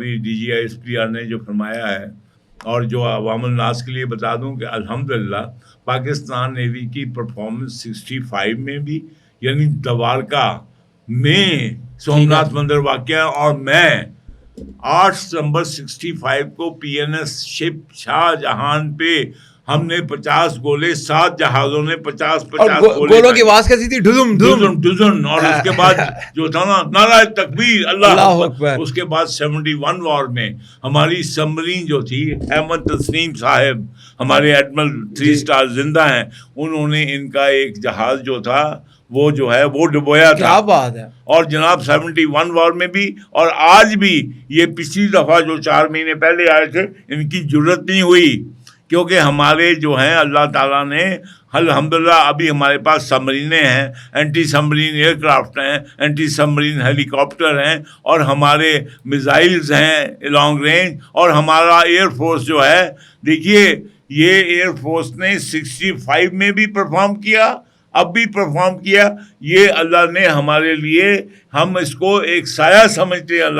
ابھی DGISPR نے جو فرمایا ہے، اور جو عوام الناس کے لیے بتا دوں کہ الحمدللہ پاکستان نیوی کی پرفارمنس 65 میں بھی، یعنی دوارکا میں سومناتھ مندر واقع، اور میں 8 ستمبر 65 کو PNS شپ شاہ جہان پہ ہم نے 50 گولے، 7 جہازوں نے 50 گولوں کی آواز کیسی تھی؟ ڈزن. اور اس کے بعد جو تھا نا نعرہ تکبیر، اللہ اکبر. اس کے بعد 71 وار میں ہماری سبمرین جو تھی، احمد تسنیم صاحب ہمارے ایڈمرل 3 اسٹار زندہ ہیں، انہوں نے ان کا ایک جہاز جو تھا وہ جو ہے وہ ڈبویا تھا. کیا بات ہے. اور جناب 71 وار میں بھی، اور آج بھی، یہ پچھلی دفعہ جو 4 مہینے پہلے آئے تھے، ان کی جرت نہیں ہوئی، کیونکہ ہمارے جو ہیں اللہ تعالیٰ نے الحمدللہ ابھی ہمارے پاس سبمرینیں ہیں، اینٹی سبمرین ایئر کرافٹ ہیں، اینٹی سبمرین ہیلی کاپٹر ہیں، اور ہمارے میزائلز ہیں لانگ رینج، اور ہمارا ایئر فورس جو ہے، دیکھیے یہ ایئر فورس نے 65 میں بھی پرفارم کیا، اب بھی پرفارم کیا. یہ اللہ نے ہمارے لیے، ہم اس کو ایک سایہ سمجھتے ہیں.